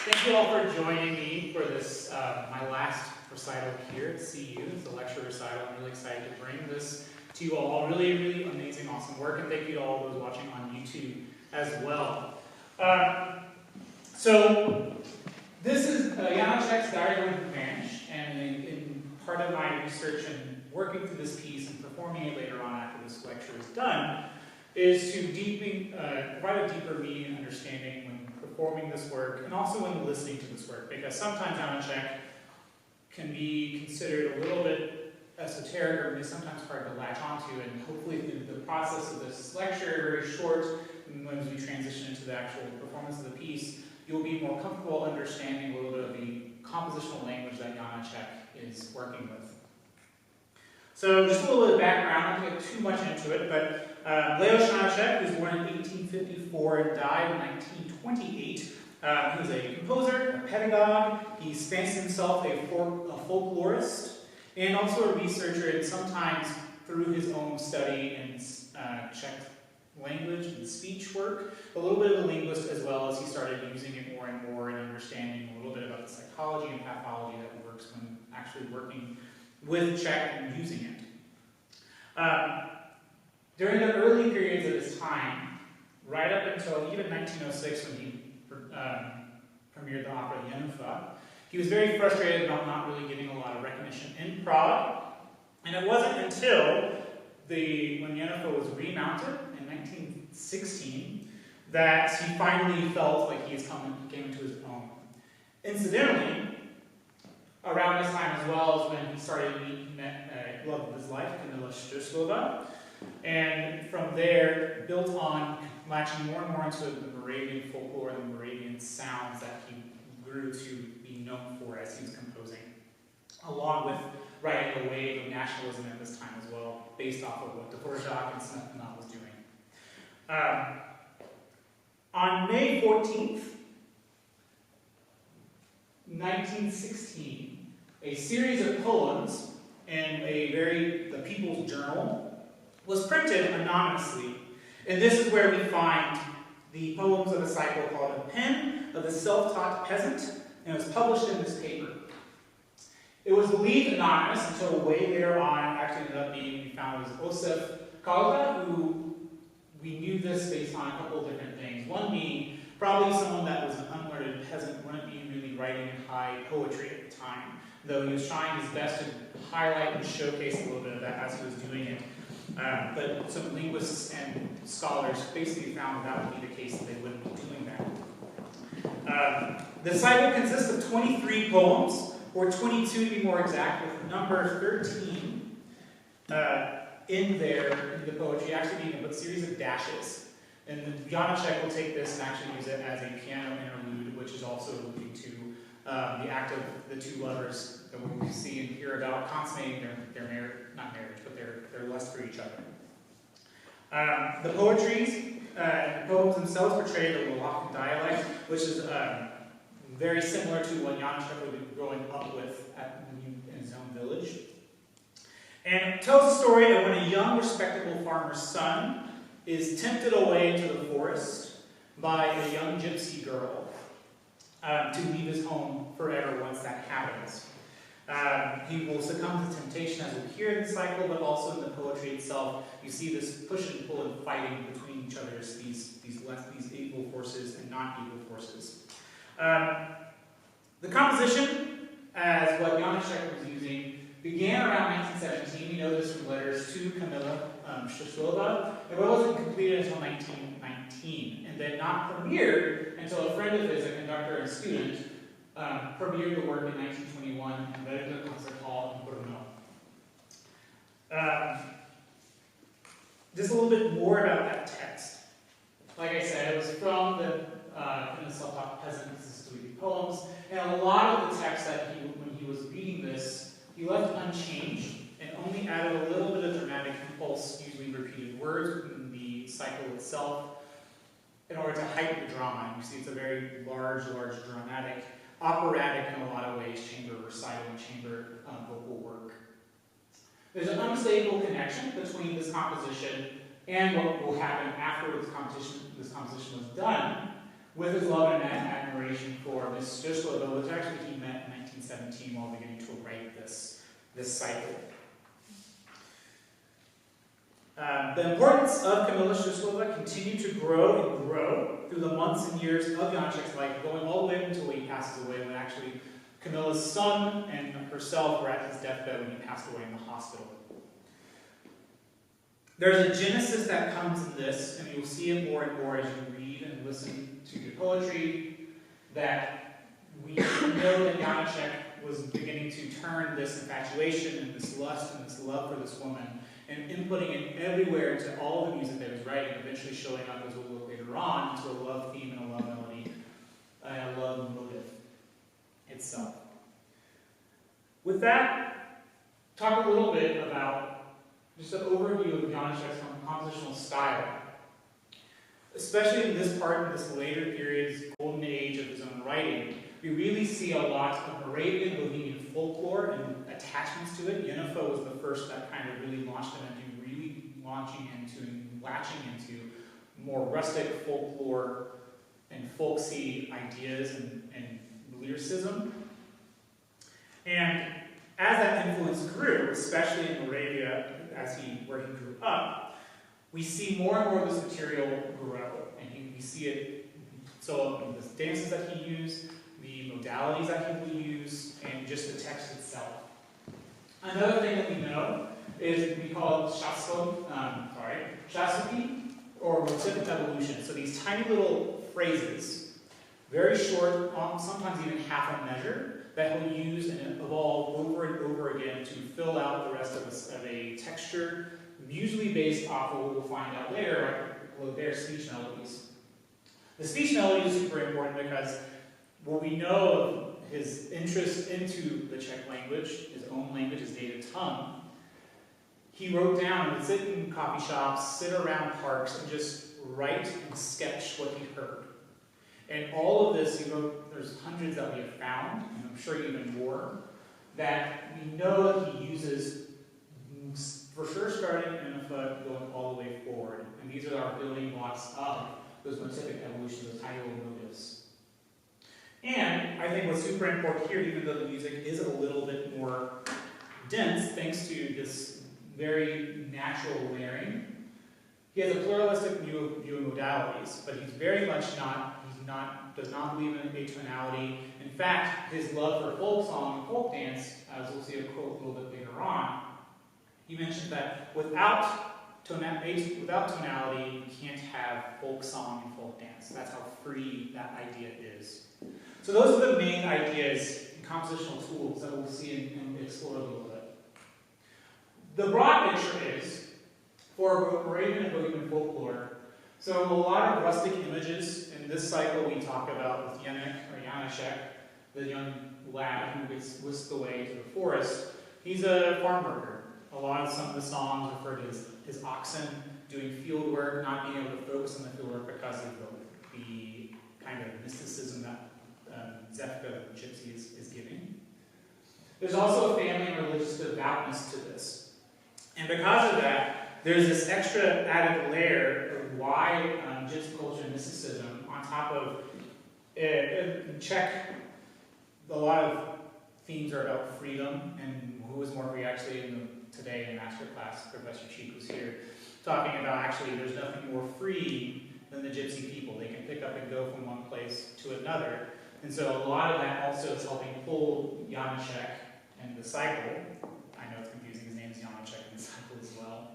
Thank you all for joining me for this, my last recital here at CU. It's a lecture recital. I'm really excited to bring this to you all. Really amazing, awesome work. And thank you to all those watching on YouTube as well. So this is Janáček's Diary of Revenge. And in part of my research and working through this piece and performing it later on after this lecture is done, is to provide a deeper meaning and understanding when performing this work and also when listening to this work, because sometimes Janáček can be considered a little bit esoteric or sometimes hard to latch onto, and hopefully through the process of this lecture, very short, and as we transition into the actual performance of the piece, you'll be more comfortable understanding a little bit of the compositional language that Janáček is working with. So just a little bit of background, I don't get too much into it, but Janáček was born in 1854 and died in 1928. He was a composer, a pedagogue. He fancied himself a folklorist and also a researcher, and sometimes through his own study in Czech language and speech work, a little bit of a linguist as well, as he started using it more and more and understanding a little bit about the psychology and pathology that works when actually working with Czech and using it. During the early periods of his time, right up until even 1906 when he premiered the opera Jenůfa, he was very frustrated about not really getting a lot of recognition in Prague. And it wasn't until when Jenůfa was remounted in 1916 that he finally felt like he came into his own. Incidentally, around this time as well is when he started met love of his life, Camilla, and from there built on latching more and more into the Moravian folklore, the Moravian sounds that he grew to be known for as he was composing, along with riding a wave of nationalism at this time as well, based off of what Dvorak and Smethna was doing. On May 14th, 1916, a series of poems in the People's Journal was printed anonymously. And this is where we find the poems of a cycle called A Pen of the Self-Taught Peasant, and it was published in this paper. It was believed anonymous until way later on, actually ended up being, we found it was Josef Kalda, who we knew this based on a couple of different things. One being, probably someone that was an unlearned peasant, wouldn't be really writing in high poetry at the time, though he was trying his best to highlight and showcase a little bit of that as he was doing it. But some linguists and scholars basically found that would be the case, that they wouldn't be doing that. The cycle consists of 23 poems, or 22 to be more exact, with number 13 in the poetry, actually being a series of dashes. And Janáček will take this and actually use it as a piano interlude, which is also alluding to the act of the two lovers that we see and hear about consummating their marriage, not marriage, but their lust for each other. The poems themselves portray the Lubecke dialect, which is very similar to what Janáček would be growing up with in his own village. And it tells the story of when a young, respectable farmer's son is tempted away into the forest by a young gypsy girl to leave his home forever once that happens. He will succumb to temptation, as we'll hear in the cycle, but also in the poetry itself. You see this push and pull and fighting between each other, these equal forces and non-equal forces. The composition, as what Janáček was using, began around 1917. We know this from letters to Camilla Šešelova. It wasn't completed until 1919, and then not premiered until a friend of his, a conductor and student, premiered the work in 1921 and read it at a concert hall in Brno. Just a little bit more about that text. Like I said, it was from the Self-Taught Peasant, this is 3 poems, and a lot of the text that when he was reading this, he left unchanged and only added a little bit of dramatic impulse, usually repeated words within the cycle itself, in order to heighten the drama. And you see it's a very large, dramatic, operatic in a lot of ways, chamber recital and chamber vocal work. There's an unmistakable connection between this composition and what will happen after this composition was done, with his love and admiration for Mezzo-Soprano, which actually he met in 1917 while beginning to write this cycle. The importance of Camilla Mezzo-Soprano continued to grow and grow through the months and years of Janáček's life, going all the way until he passes away, when actually Camilla's son and herself were at his deathbed when he passed away in the hospital. There's a genesis that comes in this, and you'll see it more and more as you read and listen to the poetry, that we know that Janáček was beginning to turn this infatuation and this lust and this love for this woman and inputting it everywhere into all the music that he was writing, eventually showing up, as we'll look later on, into a love theme and a love melody and a love motive itself. With that, talk a little bit about just an overview of Janáček's compositional style. Especially in this part, in this later period, this golden age of his own writing, we really see a lot of Moravian, Bohemian folklore and attachments to it. Jennifer was the first that kind of really launched him into really launching into and latching into more rustic folklore and folksy ideas and lyricism. And as that influence grew, especially in Moravia, where he grew up, we see more and more of this material grow. And we see it so in the dances that he used, the modalities that he would use, and just the text itself. Another thing that we know is we call it chasuki, or motivic evolution. So these tiny little phrases, very short, sometimes even half a measure, that he'll use and evolve over and over again to fill out the rest of a texture, usually based off of what we'll find out later, their speech melodies. The speech melody is super important because what we know of his interest into the Czech language, his own language, his native tongue, he wrote down and would sit in coffee shops, sit around parks, and just write and sketch what he heard. And all of this, he wrote, there's hundreds that we have found, and I'm sure even more, that we know that he uses, for sure starting in a foot, going all the way forward. And these are our building blocks of those motivic evolutions, those tiny little motives. And I think what's super important here, even though the music is a little bit more dense, thanks to this very natural layering, he has a pluralistic view of modalities, but he's very much does not believe in atonality. In fact, his love for folk song and folk dance, as we'll see a quote a little bit later on, he mentioned that without tonality, you can't have folk song and folk dance. That's how free that idea is. So those are the main ideas and compositional tools that we'll see and explore a little bit. The broad picture is, for Moravian and Bohemian folklore, so a lot of rustic images. In this cycle we talk about with Janáček, the young lad who gets whisked away to the forest. He's a farm worker. Some of the songs refer to his oxen doing field work, not being able to focus on the field work because of the kind of mysticism that Zefka, the gypsy, is giving. There's also a family and religious devoutness to this. And because of that, there's this extra added layer of why gypsy culture and mysticism, on top of in Czech, a lot of themes are about freedom, and who is more free. Actually, today in master class, Professor Cheek was here talking about actually there's nothing more free than the gypsy people. They can pick up and go from one place to another. And so a lot of that also is helping pull Janáček and the cycle, I know it's confusing, his name is Janáček and the cycle as well,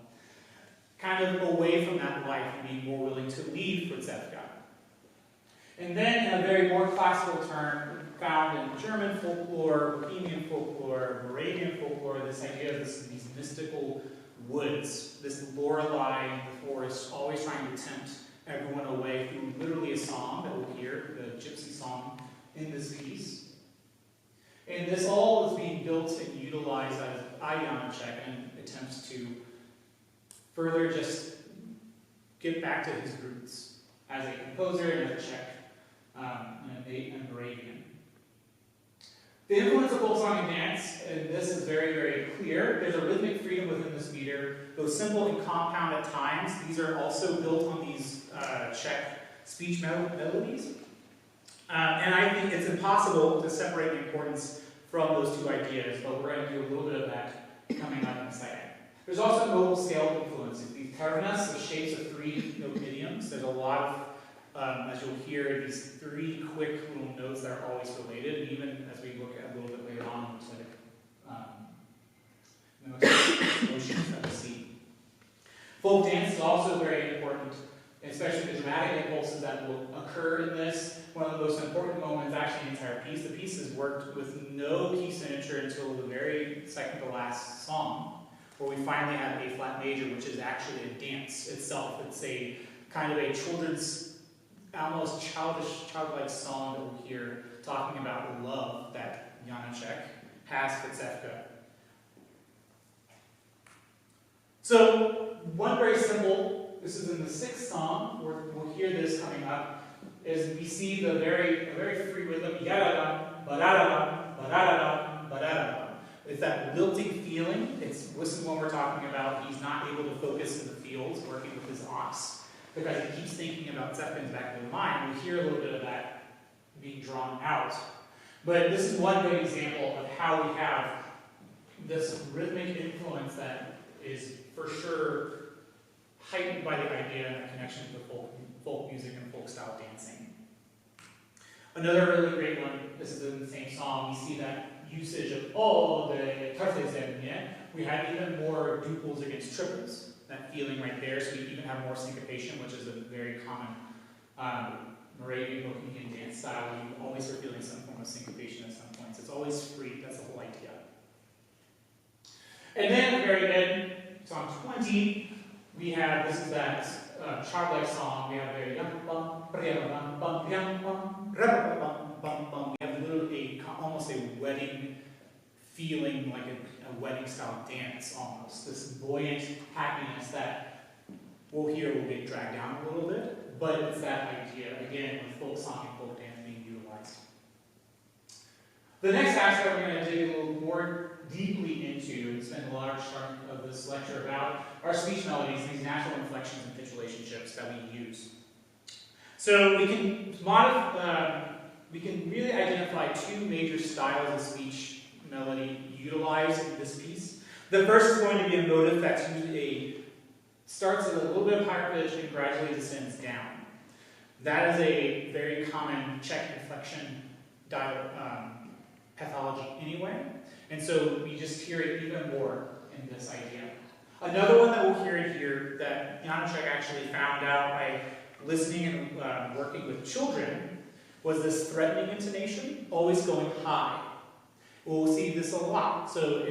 kind of away from that life and being more willing to lead for Zefka. And then in a very more classical term, found in German folklore, Bohemian folklore, Moravian folklore, this idea of these mystical woods, this Lorelei in the forest, always trying to tempt everyone away through literally a song that we'll hear, the gypsy song in this piece. And this all is being built and utilized by Janáček and attempts to further just get back to his roots as a composer and as a Czech and Moravian. The influence of folk song and dance, and this is very, very clear. There's a rhythmic freedom within this meter, though simple and compound at times. These are also built on these Czech speech melodies. And I think it's impossible to separate the importance from those two ideas, but we're going to do a little bit of that coming up in a second. There's also modal scale influences. These ternas, the shapes of three note idioms. There's a lot of, as you'll hear, these three quick little notes that are always related, and even as we look at a little bit later on, looks like motions that we see. Folk dance is also very important, especially the dramatic impulses that will occur in this. One of the most important moments, actually, in the entire piece. The piece is worked with no key signature until the very second to last song, where we finally have A flat major, which is actually a dance itself. It's a kind of a children's, almost childlike song that we'll hear talking about the love that Janáček has for Zefka. So, one very simple, this is in the sixth song, we'll hear this coming up, is we see the very free rhythm, yadadam, badadam, badadam, badadam. It's that lilting feeling. This is when we're talking about he's not able to focus in the fields, working with his ox, because he keeps thinking about Zefka in the back of his mind. We hear a little bit of that being drawn out. But this is one good example of how we have this rhythmic influence that is for sure heightened by the idea and the connection to folk music and folk style dancing. Another really great one, this is in the same song, we see that usage of all the tercezemnie. We have even more duples against triples, that feeling right there, so we even have more syncopation, which is a very common Moravian Bohemian dance style. You always are feeling some form of syncopation at some points. It's always free, that's the whole idea. And then at the very end, song 20, we have, this is that childlike song, we have very we have literally almost a wedding feeling, like a wedding style dance almost. This buoyant happiness that we'll hear will get dragged down a little bit, but it's that idea, again, with folk song and folk dance being utilized. The next aspect we're going to dig a little more deeply into and spend a large chunk of this lecture about are speech melodies, these natural inflections and pitch relationships that we use. So we can really identify two major styles of speech melody utilized in this piece. The first is going to be a motive that's usually starts at a little bit of higher pitch and gradually descends down. That is a very common Czech inflection pathology anyway. And so we just hear it even more in this idea. Another one that we'll hear in here that Janáček actually found out by listening and working with children was this threatening intonation, always going high. We'll see this a lot. So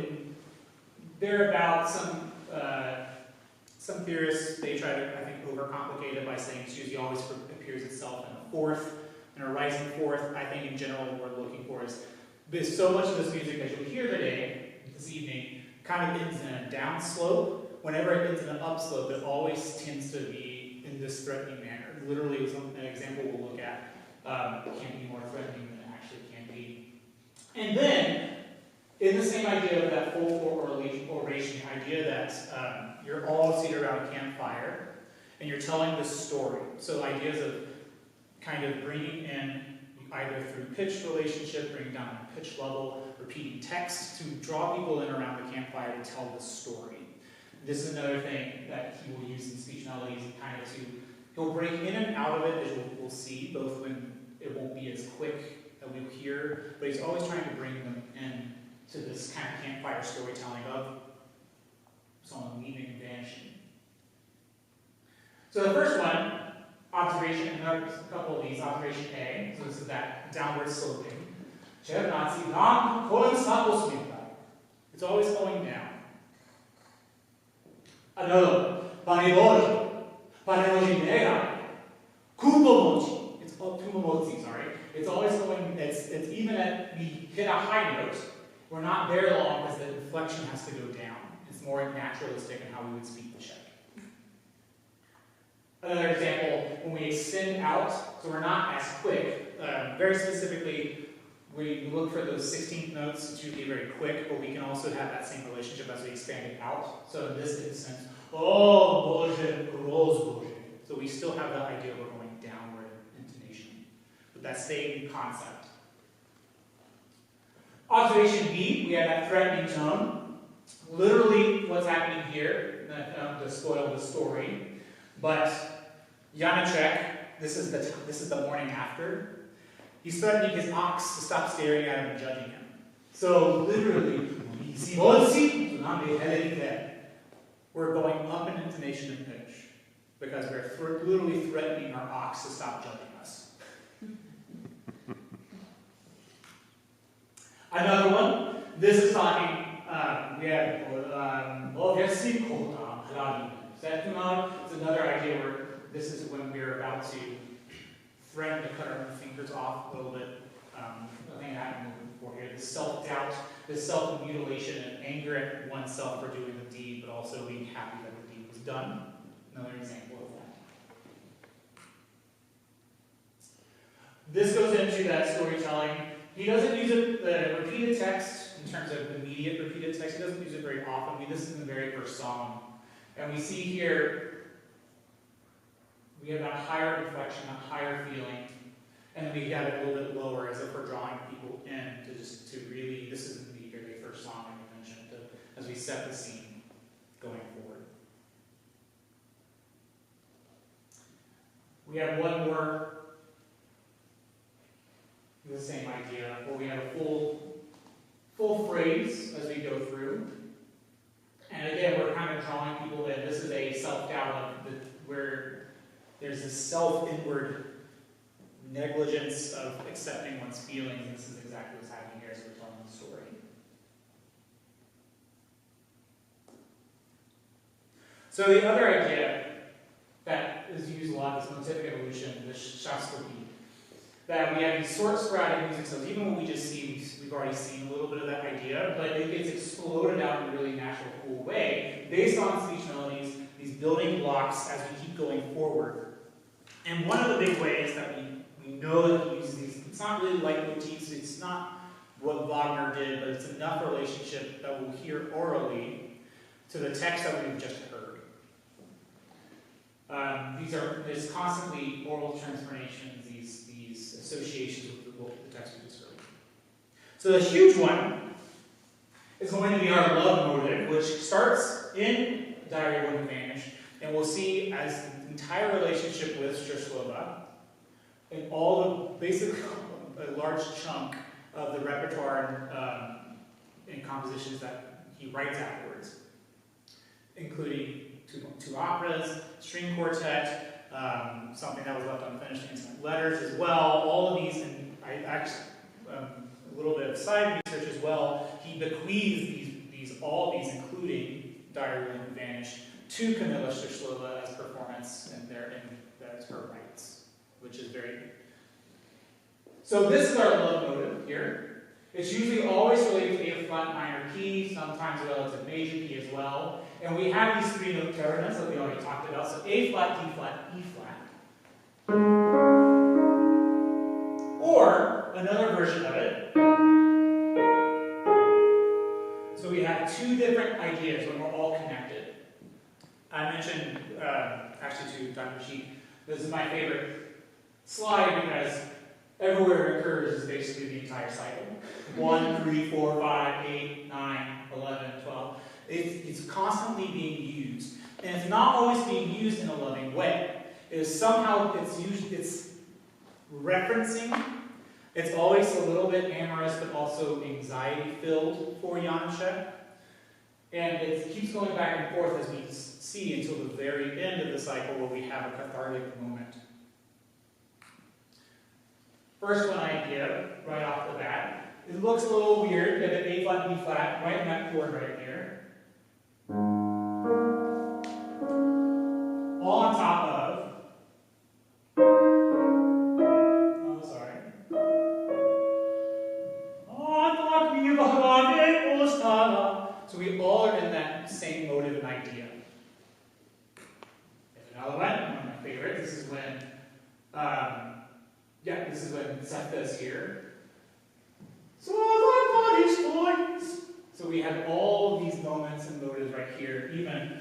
they're about some theorists, they try to, I think, overcomplicate it by saying it's usually always appears itself in a fourth, in a rising fourth. I think in general what we're looking for is because so much of this music that you'll hear today, this evening, kind of ends in a down slope. Whenever it ends in an up slope, it always tends to be in this threatening manner. Literally, an example we'll look at can be more threatening than it actually can be. And then, in the same idea of that folk oration idea that you're all seated around a campfire and you're telling this story. So ideas of kind of bringing in either through pitch relationship, bringing down a pitch level, repeating text to draw people in around the campfire to tell the story. This is another thing that he will use in speech melodies, kind of he'll break in and out of it, as we'll see, both when it won't be as quick that we'll hear, but he's always trying to bring them in to this kind of campfire storytelling of someone leaving and vanishing. So the first one, observation, and a couple of these, observation A, so this is that downward sloping. It's always going down. Another one, it's always going, it's even at, we hit a high note, we're not there long because the inflection has to go down. It's more naturalistic in how we would speak the Czech. Another example, when we extend out, so we're not as quick, very specifically, we look for those 16th notes, it's usually very quick, but we can also have that same relationship as we expand it out. So in this instance, oh, Bože, roz Bože. So we still have that idea of we're going downward intonation. But that same concept. Observation B, we have that threatening tone. Literally what's happening here, to spoil the story, but Janáček, this is the morning after, he's threatening his ox to stop staring at him and judging him. So literally, we're going up in intonation and pitch because we're literally threatening our ox to stop judging us. Another one, this is talking, we have it's another idea where this is when we're about to threaten to cut our own fingers off a little bit. I think I happened before here. The self-doubt, the self-mutilation, and anger at oneself for doing the deed, but also being happy that the deed was done. Another example of that. This goes into that storytelling. He doesn't use the repeated text in terms of immediate repeated text. He doesn't use it very often. This is in the very first song. And we see here, we have that higher inflection, that higher feeling. And then we have it a little bit lower as if we're drawing people in to really, this is in the very first song I mentioned, as we set the scene going forward. We have one more, the same idea, where we have a full phrase as we go through. And again, we're kind of drawing people in. This is a self-doubt where there's this self-inward negligence of accepting one's feelings, and this is exactly what's happening here as we're telling the story. So the other idea that is used a lot is motivic evolution, the Shostakovich, that we have these sporadic music styles. Even what we just see, we've already seen a little bit of that idea, but it gets exploded out in a really natural, cool way, based on speech melodies, these building blocks as we keep going forward. And one of the big ways that we know that he uses these, it's not really leitmotifs, it's not what Wagner did, but it's enough relationship that we'll hear orally to the text that we've just heard. There's constantly oral transformations, these associations with the text we just heard. So the huge one is going to be our love motive, which starts in Diary of One Who Vanished, and we'll see as the entire relationship with Streltsova, and all the, basically a large chunk of the repertoire and compositions that he writes afterwards, including two operas, string quartet, something that was left unfinished, intimate letters as well. All of these, and I actually, a little bit of side research as well, he bequeaths all these, including Diary of One Who Vanished, to Kamila Streltsova as performance, and that's her rights, which is very. So this is our love motive here. It's usually always related to A flat minor key, sometimes relative major key as well. And we have these three note terminals that we already talked about. So A flat, D flat, E flat. Or another version of it. So we have two different ideas when we're all connected. I mentioned, actually to Dr. Sheik, this is my favorite slide because everywhere it occurs is basically the entire cycle. 1, 3, 4, 5, 8, 9, 11, 12. It's constantly being used. And it's not always being used in a loving way. It is somehow, it's referencing. It's always a little bit amorous, but also anxiety-filled for Janáček. And it keeps going back and forth as we see until the very end of the cycle where we have a cathartic moment. First one idea, right off the bat. It looks a little weird. You have an A flat, B flat, right in that chord right here. All on top of. Oh, sorry. So we all are in that same motive and idea. There's another one of my favorites. This is when, this is when Zefka is here. So we have all these moments and motives right here, even.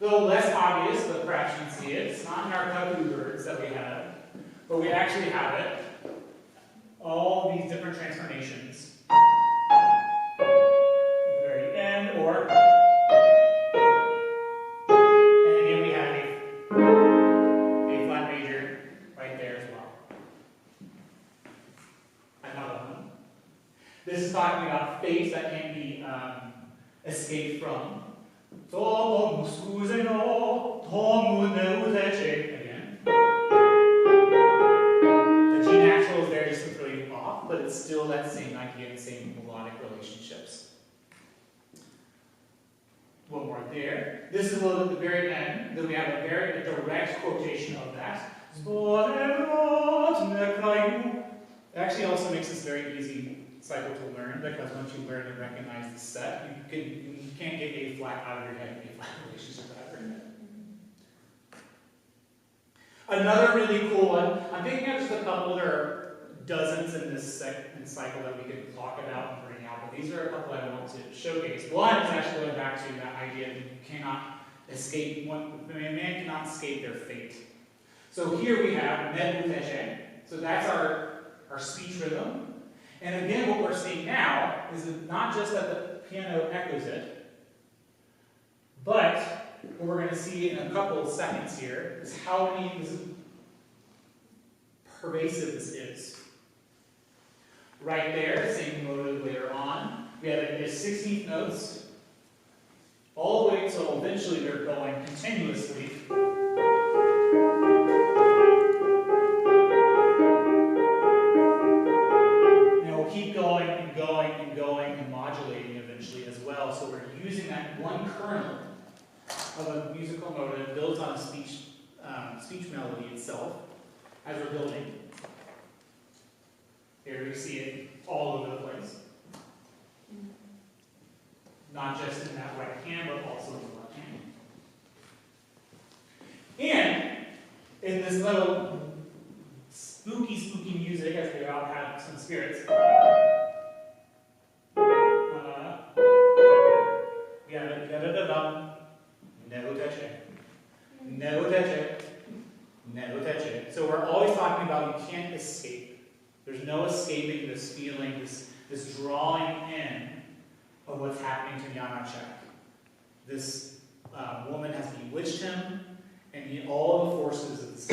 Though less obvious, but perhaps you can see it. It's not in our cuckoo birds that we have, but we actually have it. All these different transformations. At the very end, or, and again we have a flat major right there as well. Another one. This is talking about fates that can be escaped from. Again. The G natural is there just completely off, but it's still that same idea and same melodic relationships. One more there. This is a little at the very end. Then we have a very direct quotation of that. It actually also makes this very easy cycle to learn, because once you learn and recognize the set, you can't get A flat out of your head and A flat relationship out of your head. Another really cool one, I'm picking up just a couple. There are dozens in this cycle that we could talk about and bring out, but these are a couple I want to showcase. One is actually going back to that idea that you cannot escape, man cannot escape their fate. So here we have Mezzo-Soprano. So that's our speech rhythm. And again, what we're seeing now is not just that the piano echoes it, but what we're going to see in a couple of seconds here is how pervasive this is. Right there, same motive later on. We have the 16th notes, all the way until eventually they're going continuously. Keep going and going and going and modulating eventually as well. So we're using that one kernel of a musical motive built on a speech melody itself as we're building. Here we see it all over the place. Not just in that right hand, but also in the left hand. And in this little spooky music, as we all have some spirits. We have it, never touch it, never touch it, never touch it. So we're always talking about you can't escape. There's no escaping this feeling, this drawing in of what's happening to Janáček. This woman has bewitched him, and all the forces of this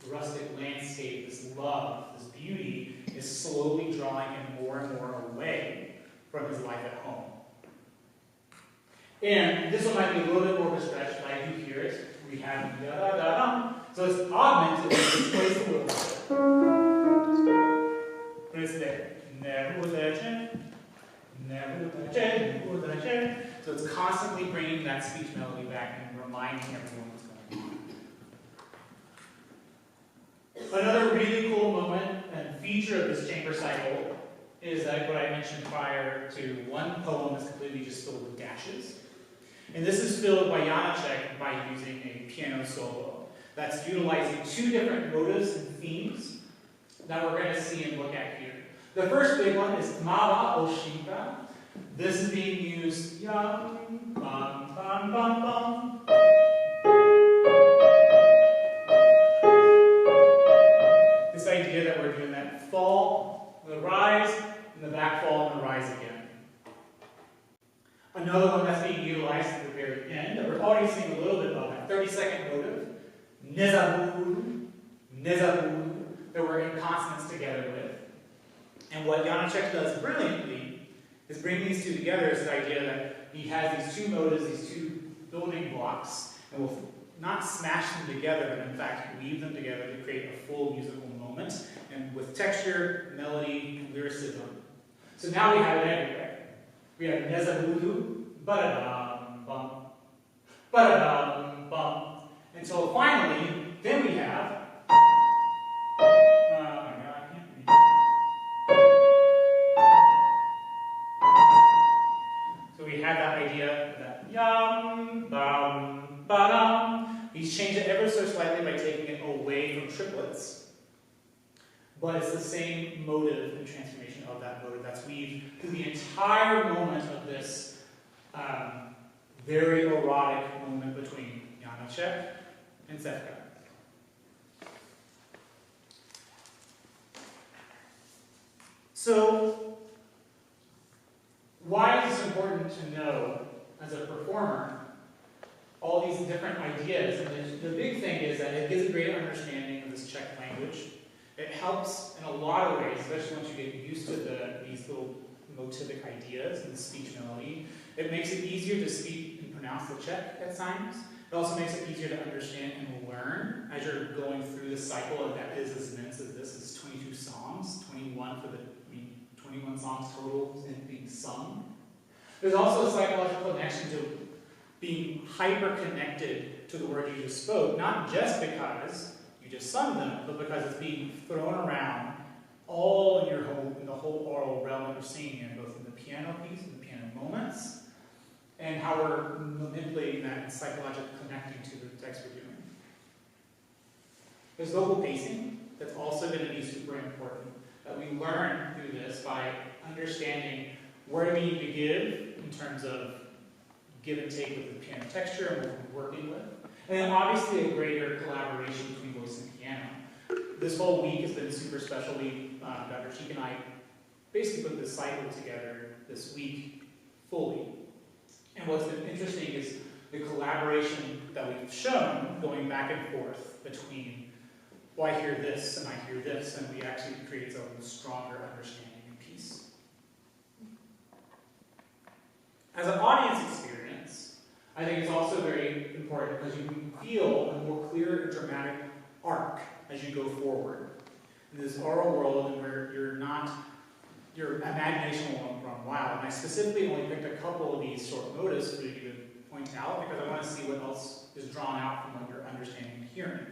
rustic landscape, this love, this beauty, is slowly drawing him more and more away from his life at home. And this one might be a little bit more of a stretch, but I do hear it. We have da-da-da-dum. So it's augmented, it's placed a little bit. But it's there. So it's constantly bringing that speech melody back and reminding everyone what's going on. Another really cool moment and feature of this chamber cycle is that what I mentioned prior to one poem is completely just filled with dashes. And this is filled by Janáček by using a piano solo that's utilizing two different motives and themes that we're going to see and look at here. The first big one is Mava Oshinka. This is being used yum, bum, bum, bum, bum. This idea that we're doing that fall, the rise, and the back fall, and the rise again. Another one that's being utilized at the very end, that we're already seeing a little bit of that 30-second motive, nezabud, nezabud, that we're in consonance together with. And what Janáček does brilliantly is bring these two together as the idea that he has these two motives, these two building blocks, and will not smash them together, but in fact weave them together to create a full musical moment, and with texture, melody, and lyricism. So now we have it everywhere. We have nezabudu, ba-da-dum, bum, ba-da-dum, bum, until finally, then we have we have that idea that yum, bum, ba-dum. He's changed it ever so slightly by taking it away from triplets. But it's the same motive and transformation of that motive that's weaved through the entire moment of this very erotic moment between Janáček and Zefka. So, why is it important to know, as a performer, all these different ideas? And the big thing is that it gives a greater understanding of this Czech language. It helps in a lot of ways, especially once you get used to these little motivic ideas and the speech melody. It makes it easier to speak and pronounce the Czech at times. It also makes it easier to understand and learn as you're going through the cycle of that is as minutes as this is 22 songs, 21 songs total being sung. There's also a psychological connection to being hyper-connected to the words you just spoke, not just because you just sung them, but because it's being thrown around all in the whole oral realm that we're seeing in, both in the piano piece and the piano moments, and how we're manipulating that and psychologically connecting to the text we're doing. There's vocal pacing that's also going to be super important, that we learn through this by understanding where do we need to give in terms of give and take with the piano texture and what we're working with. And then obviously a greater collaboration between voice and piano. This whole week has been a super special week. Dr. Cheek and I basically put this cycle together this week fully. And what's been interesting is the collaboration that we've shown going back and forth between, well, I hear this and I hear this, and we actually creates a stronger understanding and piece. As an audience experience, I think it's also very important because you can feel a more clear and dramatic arc as you go forward. In this oral world where your imagination will run wild. And I specifically only picked a couple of these short motives for you to point out because I want to see what else is drawn out from what you're understanding and hearing.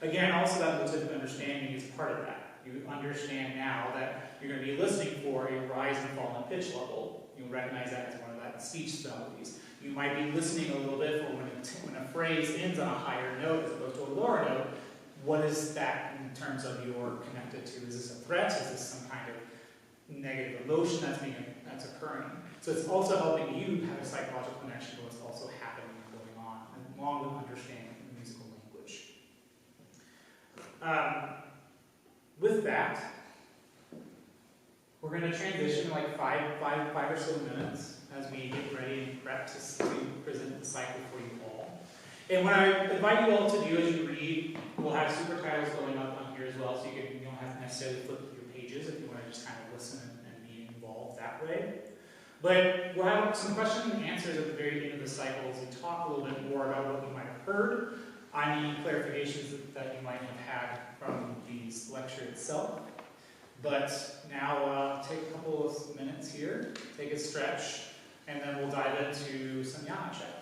Again, also that motivic understanding is part of that. You understand now that you're going to be listening for a rise and fall in pitch level. You'll recognize that as one of that speech melodies. You might be listening a little bit for when a phrase ends on a higher note as opposed to a lower note. What is that in terms of you're connected to? Is this a threat? Is this some kind of negative emotion that's occurring? So it's also helping you have a psychological connection to what's also happening and going on, along with understanding the musical language. With that, we're going to transition in like five or so minutes as we get ready and prep to present the cycle for you all. And what I invite you all to do as you read, we'll have super titles going up on here as well, so you don't have to necessarily flip through your pages if you want to just kind of listen and be involved that way. But we'll have some questions and answers at the very end of the cycle as we talk a little bit more about what you might have heard, any clarifications that you might have had from the lecture itself. But now take a couple of minutes here, take a stretch, and then we'll dive into some Janáček.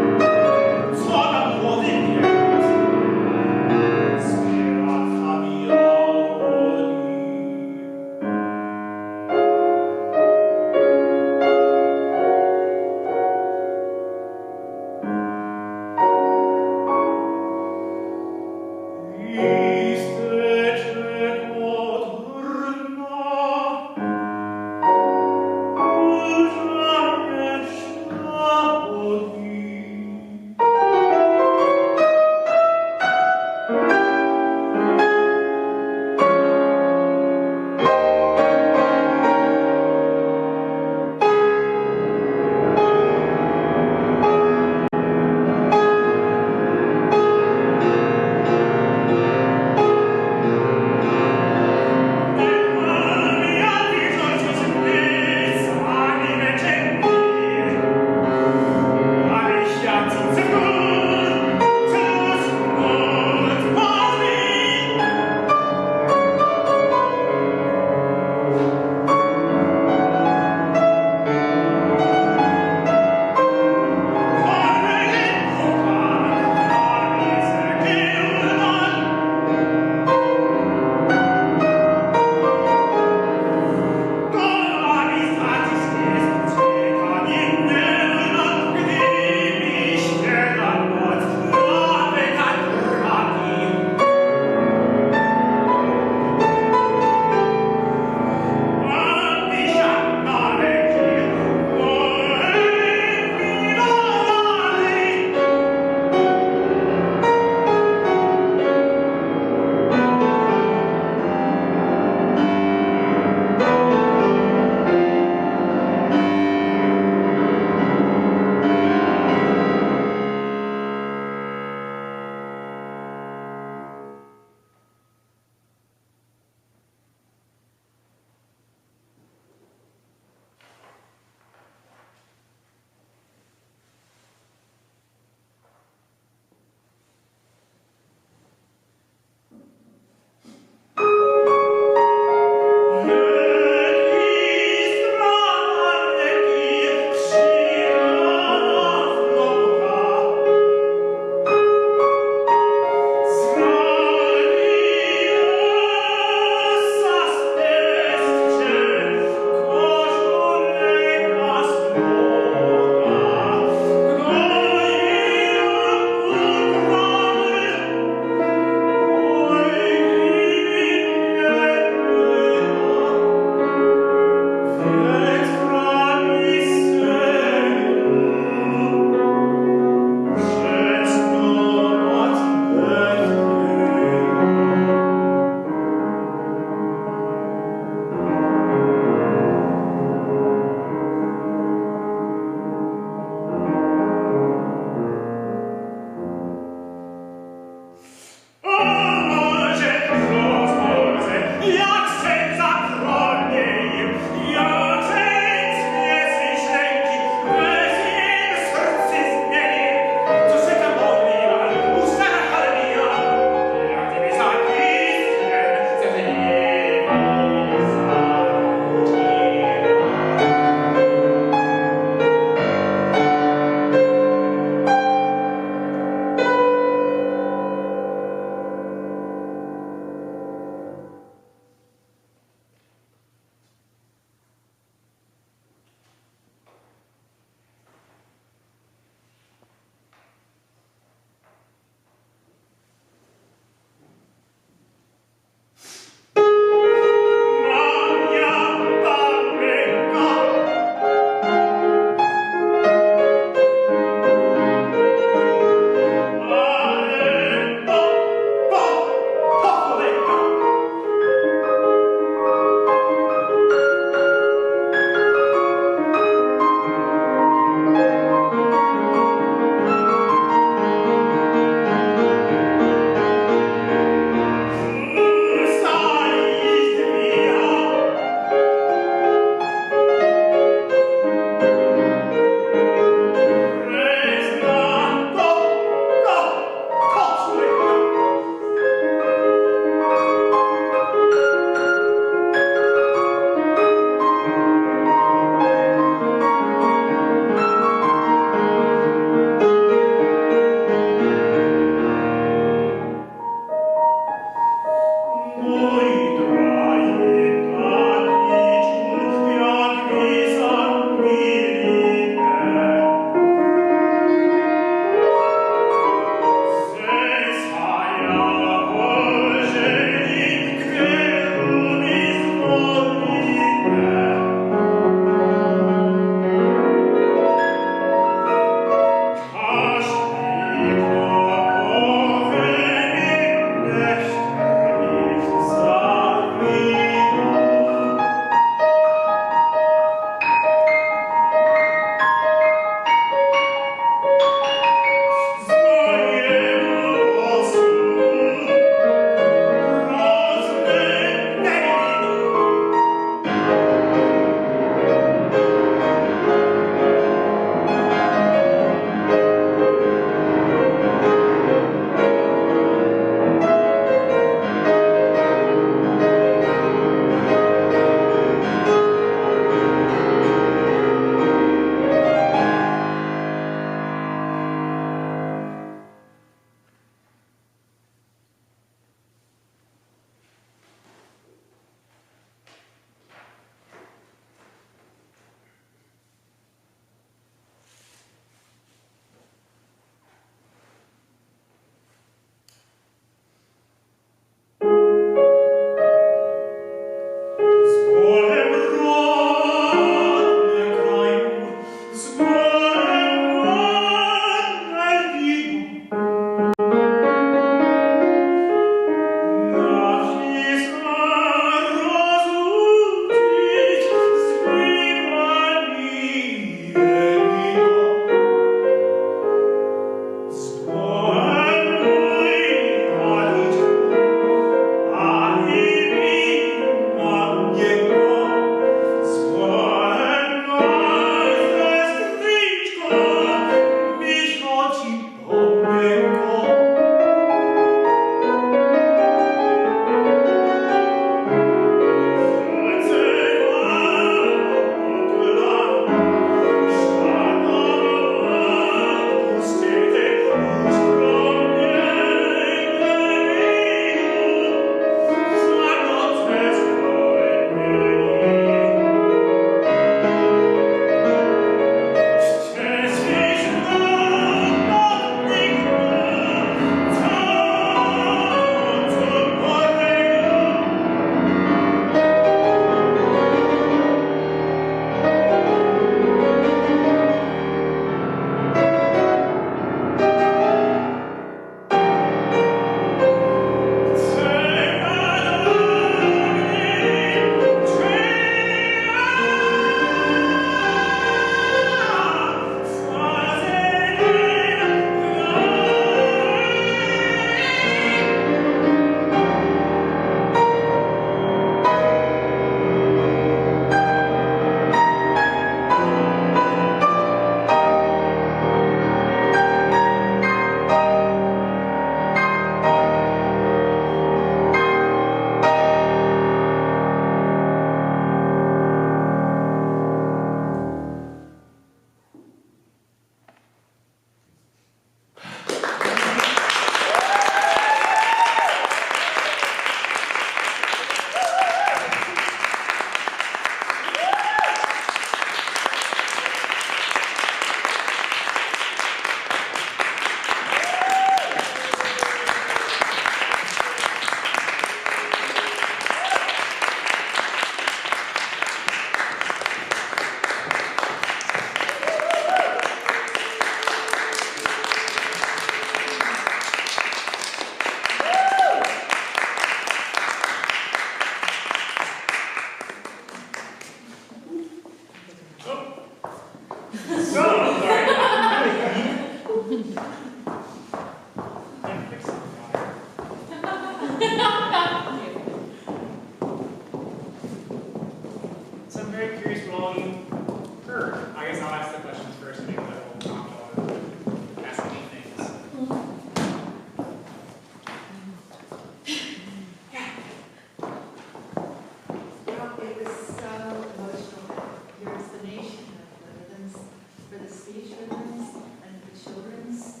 speech rhythms and the children's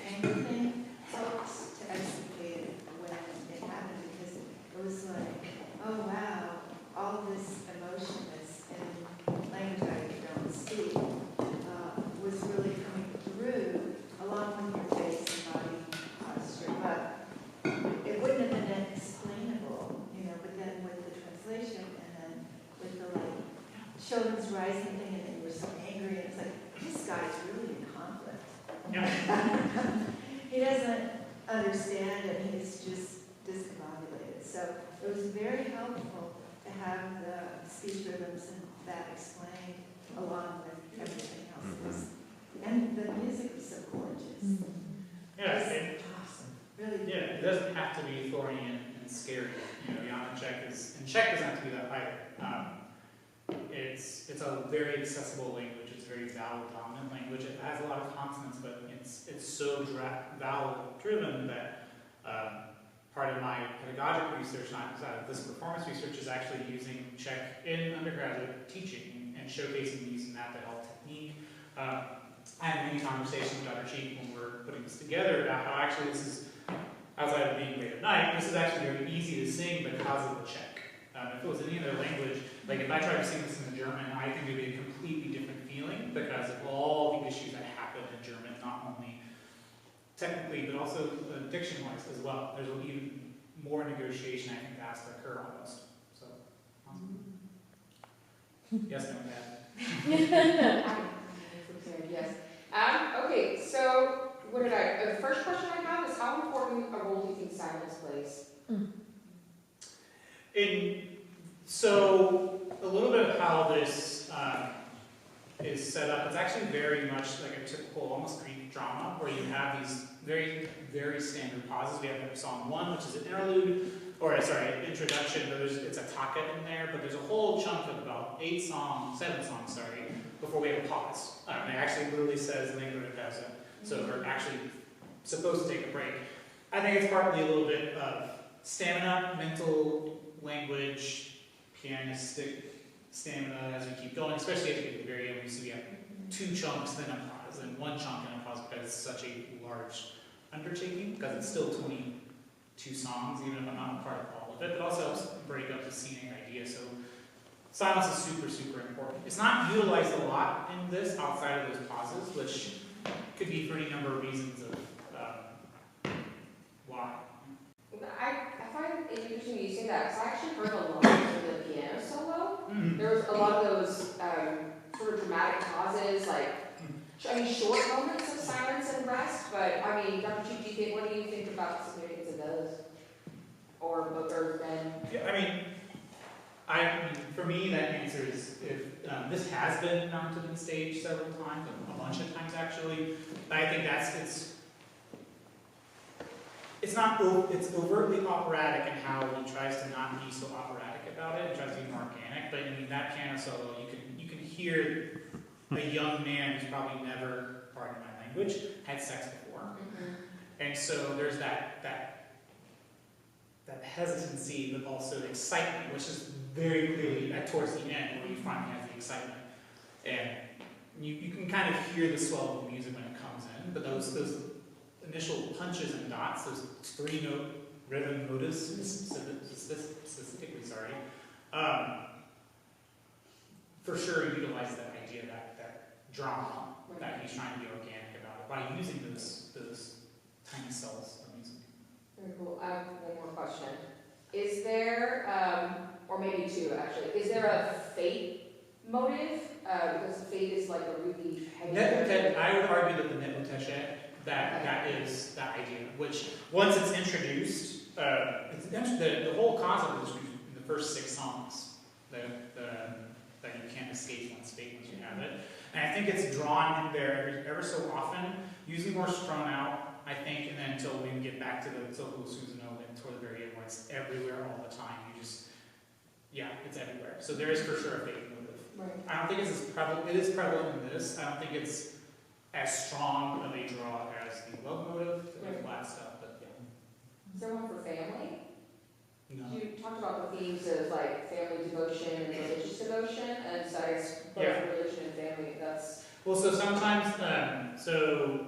anger thing helped to explicate it when it happened, because it was like, oh wow, all this emotion that's in language I don't speak was really coming through along with your face and body posture, but it wouldn't have been explainable, but then with the translation and then with the children's rising thing, and then you were so angry, and it's like, this guy's really in conflict. Yeah. He doesn't understand, and he's just discombobulated. So it was very helpful to have the speech rhythms and that explained along with everything else. And the music was so gorgeous. Yeah, Awesome. Really. Yeah, it doesn't have to be thorny and scary. Janáček is, and Czech doesn't have to be that either. It's a very accessible language. It's a very vowel-dominant language. It has a lot of consonants, but it's so vowel-driven that part of my pedagogic research, not this performance research, is actually using Czech in undergraduate teaching and showcasing using that to help technique. I had many conversations with Dr. Cheek when we're putting this together about how actually this is, outside of being late at night, this is actually very easy to sing because of the Czech. If it was any other language, like if I tried to sing this in German, I think it would be a completely different feeling because of all the issues that happen in German, not only technically, but also diction-wise as well. There's even more negotiation, I think, that has to occur almost. So, yes, no, bad. Yes. Okay, so the first question I have is, how important a role do you think silence plays? So a little bit of how this is set up, it's actually very much like a typical, almost Greek drama, where you have these very, very standard pauses. We have Song 1, which is an interlude, introduction, but it's a taka in there, but there's a whole chunk of about 7 songs, before we have a pause. It actually literally says lingua pausa, so we're actually supposed to take a break. I think it's partly a little bit of stamina, mental, language, pianistic stamina as we keep going, especially at the very end. We have 2 chunks, then a pause, and 1 chunk and a pause because it's such a large undertaking, because it's still 22 songs, even if I'm not a part of all of it, but also helps break up the scenic idea. So silence is super, super important. It's not utilized a lot in this outside of those pauses, which could be for any number of reasons of why. I find it interesting you say that, because I actually heard a lot of the piano solo. There was a lot of those sort of dramatic pauses, short moments of silence and rest, but Dr. Cheek, what do you think about the significance of those? Or Ben? Yeah, for me, that answer is if this has been mounted on stage several times, a bunch of times actually. I think it's overtly operatic in how he tries to not be so operatic about it. He tries to be more organic. But that piano solo, you can hear a young man who's probably never, pardon my language, had sex before, and so there's that hesitancy, but also excitement, which is very clearly towards the end where you finally have the excitement. And you can kind of hear the swell of the music when it comes in, but those initial punches and dots, those 3-note rhythm motives, specifically, for sure utilize that idea, that drama, that he's trying to be organic about it, by using those tiny cells of music. Very cool. I have one more question. Is there, or maybe 2 actually, is there a fate motive? Because fate is like a really heavy... I would argue that the netoteshe, that is that idea, which once it's introduced, the whole concept is in the first 6 songs, that you can't escape once you have it. And I think it's drawn in there ever so often, usually more strung out, I think, and then until we can get back to the Toko Suzuno and toward the very end where it's everywhere all the time. It's everywhere. So there is for sure a fate motive. Right. I don't think it's as prevalent. It is prevalent in this. I don't think it's as strong of a draw as the love motive, the flat stuff, but yeah. Is there one for family? No. You talked about the themes of family devotion and religious devotion, and so it's both religion and family. Well, so sometimes, so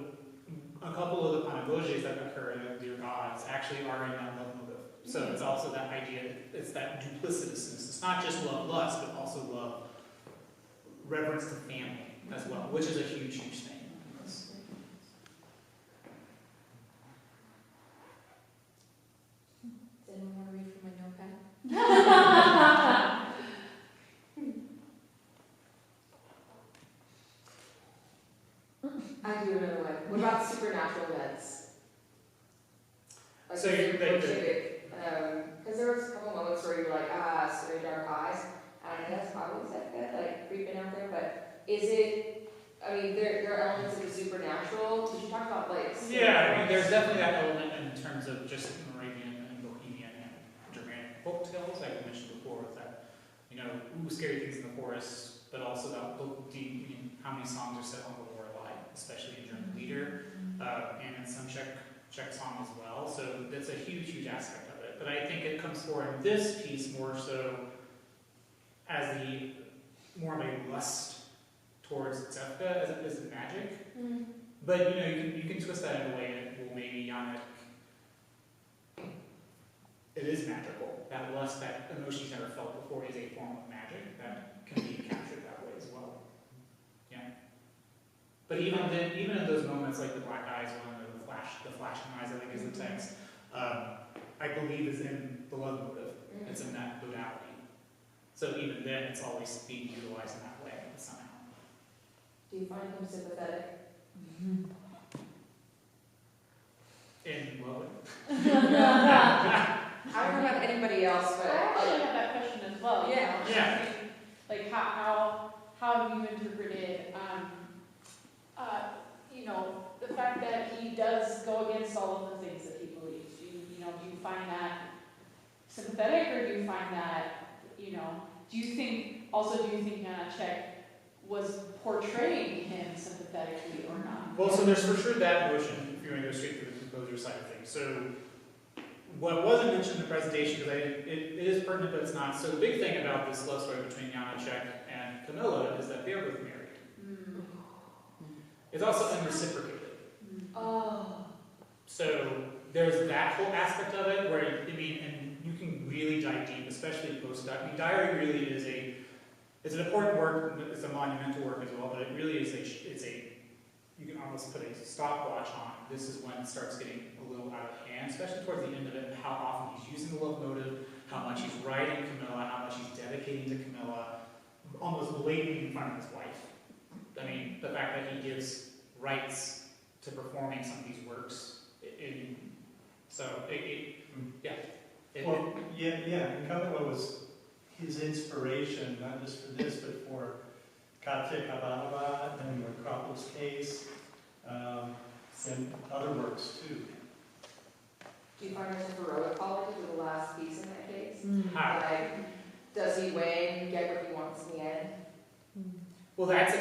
a couple of the panagoges that occur in the Dear Gods actually are in that love motive. So it's also that idea, it's that duplicitousness. It's not just love lust, but also love reverence to family as well, which is a huge, huge thing. Does anyone want to read from my notepad? I do another one. What about supernatural events? Like So you because there was a couple moments where you were like, straight dark eyes. I know that's probably Zefka, like creeping out there, but is it? I mean, there are elements of the supernatural. Did you talk about like? Yeah, I mean, there's definitely that element in terms of just Moravian and Bohemian and Germanic folk tales, like we mentioned before, with that, scary things in the forest, but also that how many songs are set on the Lorelei, especially in German Lieder, and in some Czech song as well. So that's a huge, huge aspect of it. But I think it comes forward in this piece more so as more of a lust towards Zefka as the magic. Mm. But you can twist that in a way that will maybe Janáček, it is magical. That lust, that emotion he's never felt before is a form of magic that can be captured that way as well. Yeah. But even in those moments like the black eyes one or the flashing eyes, I think is the text, I believe is in the love motive. Mm. It's in that modality. So even then it's always being utilized in that way somehow. Do you find him sympathetic? In what way? I don't know about anybody else, but I actually have that question as well. Yeah. Yeah. I mean, like how have you interpreted, the fact that he does go against all of the things that he believes? Do you find that sympathetic, or do you find that, do you think Janáček was portraying him sympathetically or not? Well, so there's for sure that notion, if you want to go straight to the composer side of things. So what wasn't mentioned in the presentation, because it is pertinent, but it's not. So the big thing about this love story between Janáček and Camilla is that they're both married. Mm. It's also unreciprocated. Oh. So there's that whole aspect of it where, and you can really dive deep, especially post-doc. Diary really is it's an important work, it's a monumental work as well, but it really is you can almost put a stopwatch on. This is when it starts getting a little out of hand, especially towards the end of it, and how often he's using the love motive, how much he's writing Camilla, how much he's dedicating to Camilla, almost blatantly in front of his wife. I mean, the fact that he gives rights to performing some of these works, and Camilla was his inspiration, not just for this, but for Kate Kabalaba and Macropol's case, and other works too. Do you find there's a heroic quality to the last piece in that case? How? Like, does he win, get what he wants in the end? Well, that's,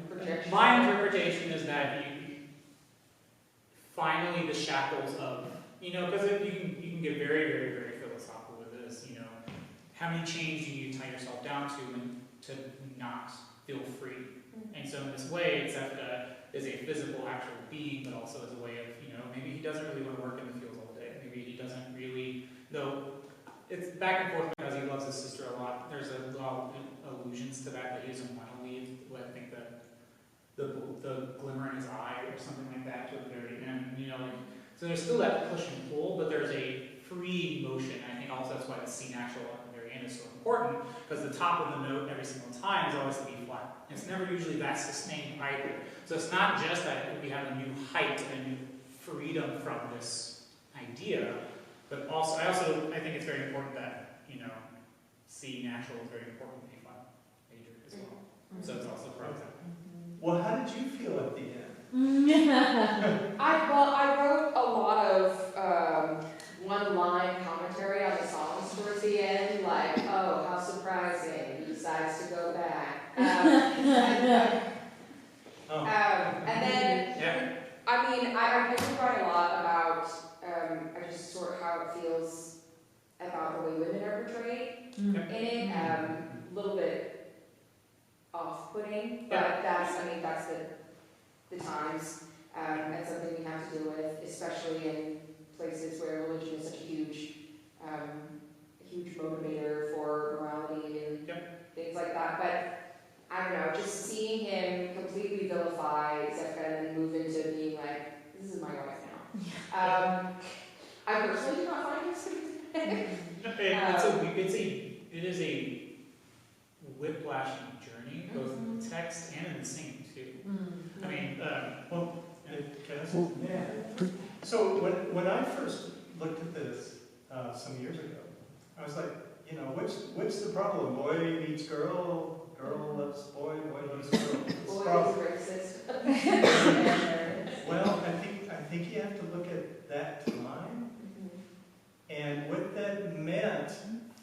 Projection. my interpretation is that finally the shackles of, because you can get very, very, very philosophical with this, how many chains do you tie yourself down to not feel free? And so in this way, Zefka is a physical, actual being, but also as a way of, maybe he doesn't really want to work in the fields all day. Maybe he doesn't really, though it's back and forth because he loves his sister a lot. There's a lot of allusions to that he doesn't want to leave. I think that the glimmer in his eye or something like that to the very end, so there's still that push and pull, but there's a free motion. I think also that's why the C natural at the very end is so important, because the top of the note every single time is always the B flat. It's never usually that sustained either. So it's not just that we have a new height and a new freedom from this idea, but also I think it's very important that C natural is very important in A flat major as well. So it's also part of that. Well, how did you feel at the end? I wrote a lot of one-line commentary on the songs towards the end, like, oh, how surprising, he decides to go back. And then, I do write a lot about, just sort of how it feels about the way women are portrayed in it, a little bit off-putting, but that's the the times, and something we have to deal with, especially in places where religion is such a huge motivator for morality and things like that. But I don't know, just seeing him completely vilify Zefka and then move into being like, this is my wife now. I personally do not find this. It is a whiplashing journey, both in the text and in the singing too. I mean, can I say? Yeah. So when I first looked at this some years ago, I was like, you know, what's the problem? Boy meets girl, girl loves boy, boy loves girl. Boy is racist. Well, I think you have to look at that time and what that meant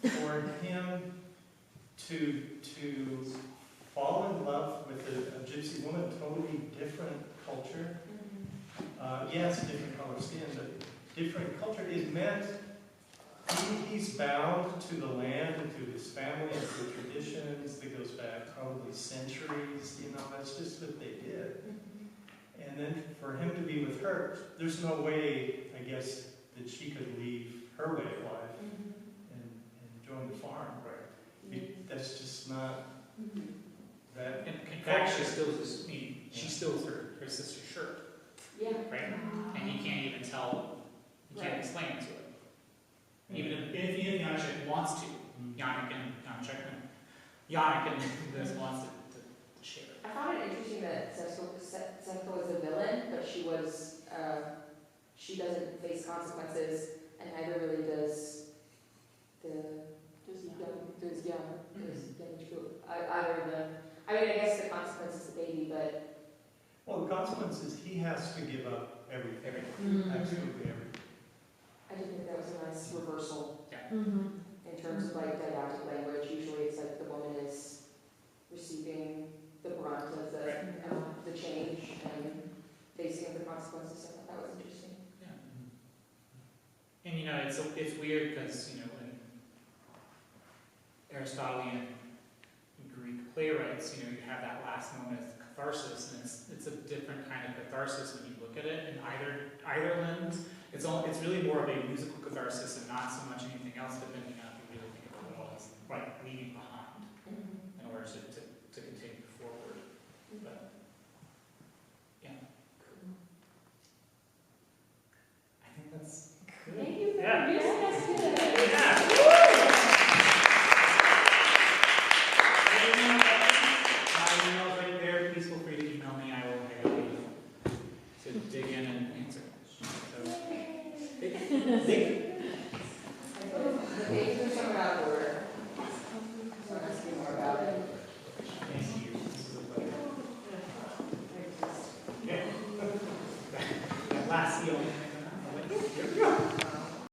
for him to fall in love with a gypsy woman, totally different culture. Yes, different color skin, but different culture. It meant he's bound to the land and to his family and to traditions that goes back probably centuries. You know, that's just what they did. And then for him to be with her, there's no way, I guess, that she could leave her way of life and join the farm. That's just not that. in fact, she steals her sister's shirt. Yeah. Right? And he can't even tell, he can't explain it to her. Even if Janáček wants to, Janáček just wants to share it. I found it interesting that Zefka was the villain, but she doesn't face consequences, and neither really does either of them. I mean, I guess the consequence is the baby, but. Well, the consequence is he has to give up everything. Absolutely everything. I did think that was a nice reversal. Yeah. In terms of like didactic language, usually it's like the woman is receiving the brunt of the change and facing the consequences. I thought that was interesting. Yeah. And you know, it's weird because, you know, in Aristotelian Greek playwrights, you know, you have that last moment of catharsis, and it's a different kind of catharsis when you look at it. In either lens, it's really more of a musical catharsis and not so much anything else, depending on if you really think about it all as like leaving behind